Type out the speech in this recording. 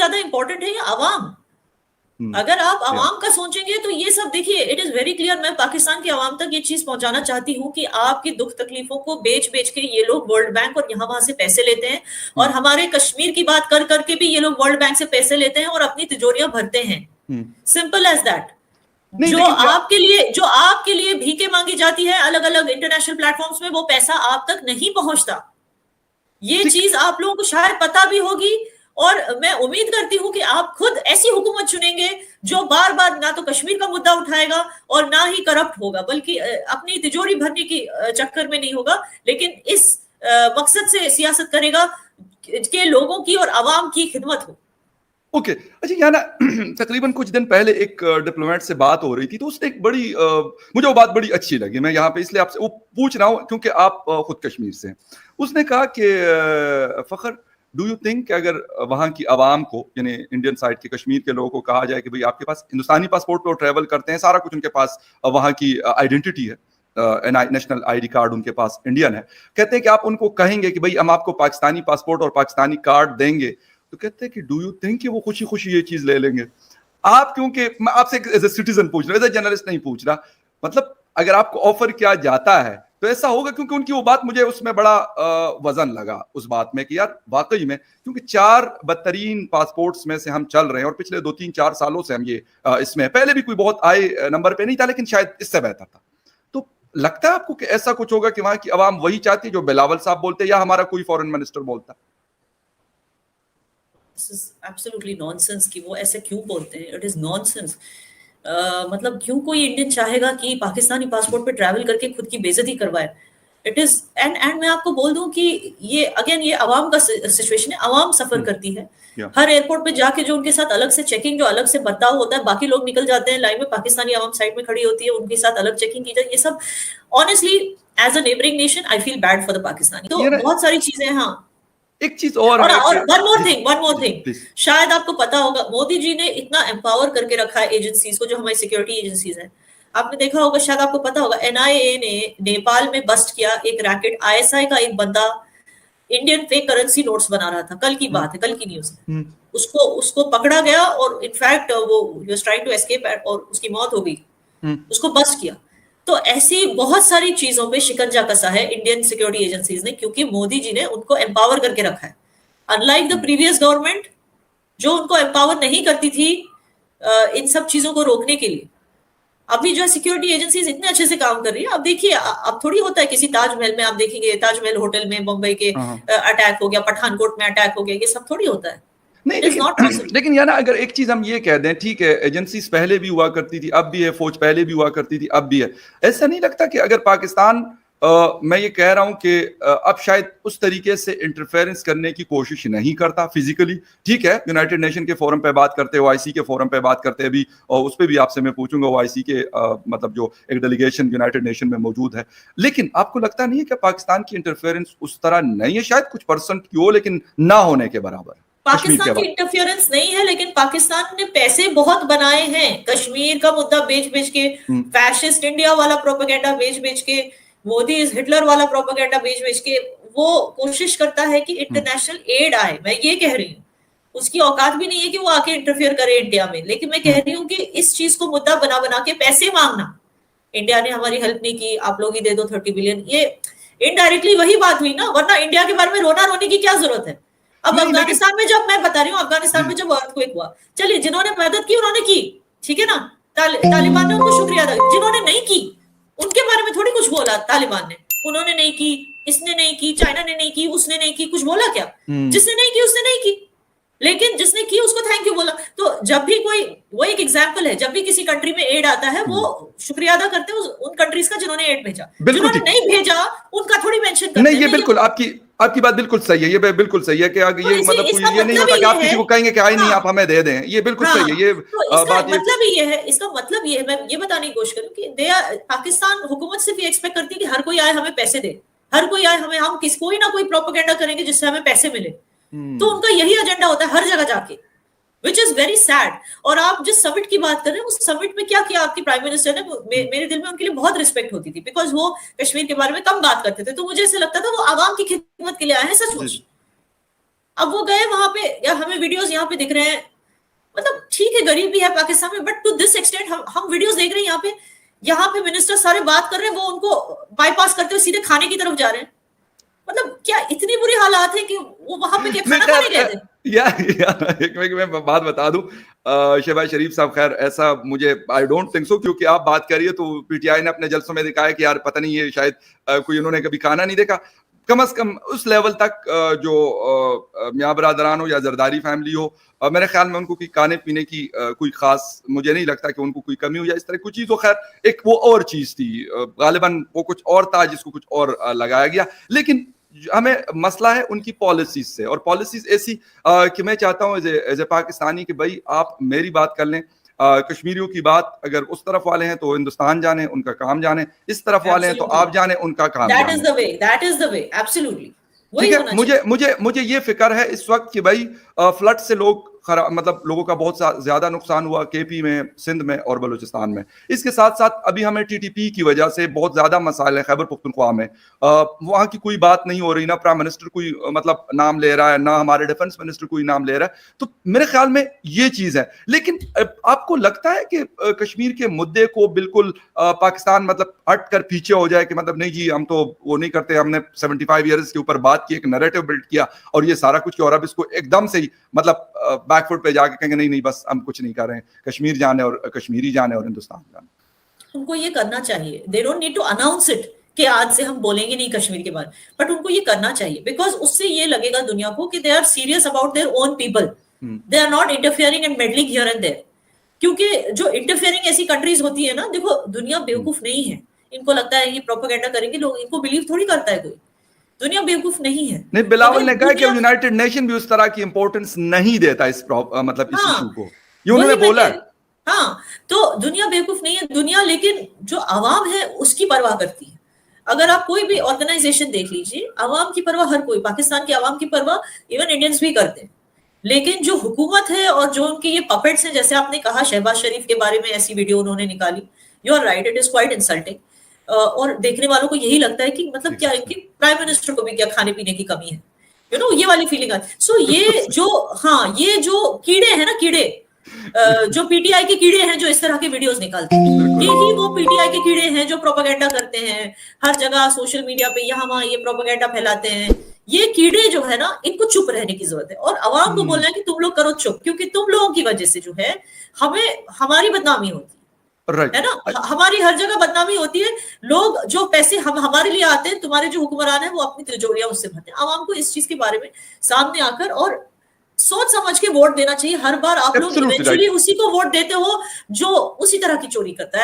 ज्यादा इंपॉर्टेंट है ये आवाम। अगर आप आवाम का सोचेंगे तो ये सब देखिए, इट इज वेरी क्लियर। मैं पाकिस्तान की आवाम तक ये चीज पहुंचाना चाहती हूँ कि आपकी दुख तकलीफों को बेच बेच के ये लोग वर्ल्ड बैंक और यहाँ वहां से पैसे लेते हैं, और हमारे कश्मीर की बात कर करके भी ये लोग वर्ल्ड बैंक से पैसे लेते हैं और अपनी तिजोरियां भरते हैं। Simple as that. जो आपके लिए भीखे मांगी जाती है अलग अलग इंटरनेशनल प्लेटफॉर्म्स में, वो पैसा आप तक नहीं पहुंचता। ये चीज आप लोगों को शायद पता भी होगी, और मैं उम्मीद करती हूं कि आप खुद ऐसी हुकूमत चुनेंगे जो बार बार ना तो कश्मीर का मुद्दा उठाएगा और ना ही करप्ट होगा, बल्कि अपनी तिजोरी भरने की चक्कर में नहीं होगा, लेकिन इस मकसद से सियासत करेगा कि लोगों की और आवाम की खिदमत हो। ओके अच्छा, यहाँ ना तकरीबन कुछ दिन पहले एक डिप्लोमेट से बात हो रही थी, तो उसने एक बड़ी मुझे वो बात बड़ी अच्छी लगी। मैं यहाँ पे इसलिए आपसे वो पूछ रहा हूँ क्योंकि आप खुद कश्मीर से हैं। उसने कहा कि फखर, डू यू थिंक कि अगर वहाँ की आवाम को, यानी इंडियन साइड के कश्मीर के लोगों को कहा जाए कि भाई आपके पास हिंदुस्तानी पासपोर्ट पे ट्रैवल करते हैं, सारा कुछ उनके पास वहाँ की आइडेंटिटी है, नेशनल आईडी कार्ड उनके पास इंडियन है, कहते हैं कि आप उनको कहेंगे कि भाई हम आपको पाकिस्तानी पासपोर्ट और पाकिस्तानी कार्ड देंगे, तो कहते हैं कि डू यू थिंक कि वो खुशी खुशी ये चीज ले लेंगे? आप, क्योंकि मैं आपसे एज ए सिटीजन पूछ रहा हूँ, एज ए जर्नलिस्ट नहीं पूछ रहा, मतलब अगर आपको ऑफर किया जाता है तो ऐसा होगा? क्योंकि उनकी वो बात मुझे उसमें बड़ा वजन लगा उस बात में कि यार वाकई में, क्योंकि 4 बदतरीन पासपोर्ट्स में से हम चल रहे हैं और पिछले 2-3-4 सालों से हम ये इसमें, पहले भी कोई बहुत हाई नंबर पे नहीं था लेकिन शायद इससे बेहतर था। तो लगता है आपको कि ऐसा कुछ होगा कि वहां की आवाम वही चाहती है जो बिलावल साहब बोलते हैं, या हमारा कोई फॉरेन मिनिस्टर बोलता? एब्सोल्युटली नॉनसेंस कि वो ऐसे क्यों बोलते हैं। It is nonsense. मतलब क्यों कोई इंडियन चाहेगा कि पाकिस्तानी पासपोर्ट पे ट्रैवल करके खुद की बेइज्जती करवाए? इट इज एंड मैं आपको बोल दूं कि ये अगेन ये आवाम का सिचुएशन है, आवाम सफर करती है। हर एयरपोर्ट पे जाके जो उनके साथ अलग से चेकिंग, जो अलग से बर्ताव होता है, बाकी लोग निकल जाते हैं लाइन में, पाकिस्तानी आवाम साइड में खड़ी होती है, उनके साथ अलग चेकिंग की जाती है। ये सब honestly as a neighbouring nation I feel bad for the Pakistani. तो बहुत सारी चीजें। हाँ, एक चीज और वन मोर थिंग, शायद आपको पता होगा, मोदी जी ने इतना एम्पावर करके रखा है एजेंसीज को, जो हमारी सिक्योरिटी एजेंसीज हैं। आपने देखा होगा, शायद आपको पता होगा, एनआईए ने नेपाल में बस्ट किया एक रैकेट। आईएसआई का एक बंदा इंडियन फेक करेंसी नोट्स बना रहा था, कल की बात है, कल की न्यूज है। उसको पकड़ा गया और इनफैक्ट वो वाज ट्राइंग टू एस्केप और उसकी मौत हो गई। उसको बस्ट किया। तो ऐसी बहुत सारी चीजों पे शिकंजा कसा है इंडियन सिक्योरिटी एजेंसीज ने, क्योंकि मोदी जी ने उनको एम्पावर करके रखा है, अनलाइक द प्रीवियस गवर्नमेंट जो उनको एम्पावर नहीं करती थी इन सब चीजों को रोकने के लिए। अभी जो है सिक्योरिटी एजेंसीज इतने अच्छे से काम कर रही है। अब देखिए, अब थोड़ी होता है किसी ताजमहल में, आप देखेंगे ताजमहल होटल में बम्बई के अटैक हो गया, पठानकोट में अटैक हो गया, ये सब थोड़ी होता है। नहीं, लेकिन यार ना, अगर एक चीज हम ये कह दें, ठीक है एजेंसीज पहले भी हुआ करती थी, अब भी है, फौज पहले भी हुआ करती थी, अब भी है, ऐसा नहीं लगता कि अगर पाकिस्तान, मैं ये कह रहा हूं कि अब शायद उस तरीके से इंटरफेरेंस करने की कोशिश नहीं करता फिजिकली? ठीक है, यूनाइटेड नेशन के फोरम पे बात करते, ओआईसी के फोरम पे बात करते अभी, और उस पर भी आपसे मैं पूछूंगा, ओआईसी के मतलब जो एक डेलीगेशन यूनाइटेड नेशन में मौजूद है, लेकिन आपको लगता नहीं है कि पाकिस्तान की इंटरफेरेंस उस तरह नहीं है? शायद कुछ परसेंट की हो, लेकिन ना होने के बराबर। पाकिस्तान की इंटरफेरेंस नहीं है, लेकिन पाकिस्तान ने पैसे बहुत बनाए हैं कश्मीर का मुद्दा बेच बेच के, फैशिस्ट इंडिया वाला प्रोपेगेंडा बेच बेच के, मोदी इज हिटलर वाला प्रोपेगेंडा बेच बेच के। वो कोशिश करता है कि इंटरनेशनल एड आए। मैं ये कह रही हूँ, उसकी औकात भी नहीं है कि वो आके इंटरफेयर करे इंडिया में, लेकिन मैं कह रही हूँ कि इस चीज को मुद्दा बना बना के पैसे मांगना, इंडिया ने हमारी हेल्प नहीं की, आप लोग ही दे दो 30 बिलियन, ये इनडायरेक्टली वही बात हुई ना। वरना इंडिया के बारे में रोना रोने की क्या जरूरत है? अब अफगानिस्तान में, जब मैं बता रही हूँ, अफगानिस्तान में जब अर्थक्वेक हुआ, चलिए जिन्होंने मदद की उन्होंने की, ठीक है ना, तालिबान ने उनको शुक्रिया अदा। जिन्होंने नहीं की उनके बारे में थोड़ी कुछ बोला तालिबान ने, उन्होंने नहीं की, इसने नहीं की, चाइना ने नहीं की, उसने नहीं की, कुछ बोला क्या? जिसने नहीं की उसने नहीं की, लेकिन जिसने की उसको थैंक यू बोला। तो जब भी कोई, वो एक एग्जांपल है, जब भी किसी कंट्री में एड आता है वो शुक्रिया अदा करते हैं उन कंट्रीज का जिन्होंने एड भेजा। जिन्होंने नहीं भेजा उनका थोड़ी मेंशन करते हैं। नहीं, ये बिल्कुल आपकी बात बिल्कुल सही है, ये बिल्कुल सही है कि आगे ये मतलब ये नहीं होता कि आप किसी को कहेंगे कि आई नहीं आप हमें दे दें, ये बिल्कुल सही है। ये बात मतलब ये है, इसका मतलब ये है, मैं ये बताने की कोशिश करूं कि पाकिस्तान हुकूमत सिर्फ ये एक्सपेक्ट करती है कि हर कोई आए हमें पैसे दे, हर कोई आए हमें, हम कोई ना कोई प्रोपेगेंडा करेंगे जिससे हमें पैसे मिले। तो उनका यही एजेंडा होता है हर जगह जाके, विच इज वेरी सैड। और आप जिस समिट की बात कर रहे हैं, उस समिट में क्या किया आपकी प्राइम मिनिस्टर ने, मेरे दिल में उनके लिए बहुत रिस्पेक्ट होती थी, बिकॉज वो कश्मीर के बारे में कम बात करते थे। तो मुझे ऐसे लगता था वो आवाम की खिदमत के लिए आए हैं सचमुच। अब वो गए वहां पे, या हमें वीडियोस यहाँ पे दिख रहे हैं, मतलब ठीक है गरीबी है पाकिस्तान में, बट टू दिस एक्सटेंट हम वीडियोस देख रहे हैं यहाँ पे मिनिस्टर सारे बात कर रहे हैं, वो उनको बाईपास करते हुए सीधे खाने की तरफ जा रहे हैं। मतलब क्या इतनी बुरी हालात है कि वो वहां पे क्या खाना खाने गए थे? या एक मैं बात बता दूं, शहबाज शरीफ साहब, खैर ऐसा मुझे आई डोंट थिंक सो, क्योंकि आप बात करिए तो पीटीआई ने अपने जलसों में दिखाया कि यार पता नहीं ये शायद कोई उन्होंने कभी खाना नहीं देखा। कम से कम उस लेवल तक जो मियां बरादरान हो या जरदारी फैमिली हो, मेरे ख्याल में उनको कोई खाने पीने की कोई खास मुझे नहीं लगता कि उनको कोई कमी हो या इस तरह कुछ चीज हो। खैर एक वो और चीज थी, गालिबन वो कुछ और था जिसको कुछ और लगाया गया। लेकिन हमें मसला है उनकी पॉलिसीज से, और पॉलिसीज ऐसी कि मैं चाहता हूं एज ए पाकिस्तानी कि भाई आप मेरी बात कर लें, कश्मीरियों की बात अगर उस तरफ वाले हैं तो हिंदुस्तान जाने, उनका काम जाने, इस तरफ वाले हैं तो आप जाने, उनका काम जाने। That is the way absolutely. ठीक है। मुझे ये फिक्र है इस वक्त कि भाई फ्लड से लोग मतलब लोगों का बहुत ज्यादा नुकसान हुआ केपी में, सिंध में और बलूचिस्तान में। इसके साथ साथ अभी हमें टीटीपी की वजह से बहुत ज्यादा मसाइल है खैबर पख्तूनख्वा में। वहां की कोई बात नहीं हो रही, ना प्राइम मिनिस्टर कोई मतलब नाम ले रहा है, ना हमारे डिफेंस मिनिस्टर कोई नाम ले रहा है। तो मेरे ख्याल में ये चीज है। लेकिन आपको लगता है कि कश्मीर के मुद्दे को बिल्कुल पाकिस्तान मतलब हट कर पीछे हो जाए कि मतलब नहीं जी हम तो वो नहीं करते, हमने 75 ईयर्स के ऊपर बात की, एक नैरेटिव बिल्ड किया और ये सारा कुछ, और अब इसको एकदम से ही मतलब बैकफुट पे जाके कहेंगे नहीं नहीं बस हम कुछ नहीं कर रहे हैं, कश्मीर जाने और कश्मीरी जाने और हिंदुस्तान जाने? उनको ये करना चाहिए। They don't need to announce it कि आज से हम बोलेंगे नहीं कश्मीर के बारे में, बट उनको ये करना चाहिए, बिकॉज उससे ये लगेगा दुनिया को कि they are serious about their own people, they are not interfering and meddling here and there. क्योंकि जो इंटरफियरिंग ऐसी कंट्रीज होती है ना, देखो दुनिया बेवकूफ नहीं है, इनको लगता है ये प्रोपेगेंडा करेंगे लोग, इनको बिलीव थोड़ी करता है कोई, दुनिया बेवकूफ नहीं है। नहीं, बिलावल ने कहा कि यूनाइटेड नेशन भी उस तरह की इंपॉर्टेंस नहीं देता इस मतलब इस इशू को, ये उन्होंने बोला है। हाँ, तो दुनिया बेवकूफ नहीं है दुनिया, लेकिन जो आवाम है उसकी परवाह करती है। अगर आप कोई भी ऑर्गेनाइजेशन देख लीजिए, आवाम की परवाह हर कोई, पाकिस्तान की आवाम की परवाह इवन इंडियंस भी करते हैं। लेकिन जो हुकूमत है और जो उनके ये पपेट्स हैं, जैसे आपने कहा शहबाज शरीफ के बारे में ऐसी वीडियो उन्होंने निकाली, you are right, it is quite insulting. और देखने वालों को यही लगता है कि मतलब क्या है कि प्राइम मिनिस्टर को भी क्या खाने पीने की कमी है, यू नो, ये वाली फीलिंग आती। सो ये जो ये जो कीड़े हैं ना, कीड़े जो पीटीआई के कीड़े हैं जो इस तरह के वीडियोस निकालते हैं, यही वो पीटीआई के कीड़े हैं जो प्रोपेगेंडा करते हैं हर जगह सोशल मीडिया पे, यहाँ वहां ये प्रोपेगेंडा फैलाते हैं। ये कीड़े जो है ना, इनको चुप रहने की जरूरत है और आवाम को बोलना है कि तुम लोग करो चुप, क्योंकि तुम लोगों की वजह से जो है हमारी बदनामी होती है ना, हमारी हर जगह बदनामी होती है। लोग जो पैसे हमारे लिए आते हैं, तुम्हारे जो हुक्मरान है वो अपनी तिजोरियां उससे भरते हैं। आवाम को इस चीज के बारे में सामने आकर और सोच समझ के वोट देना चाहिए। हर बार आप लोग इवेंचुअली उसी को वोट देते हो जो उसी तरह की चोरी करता है।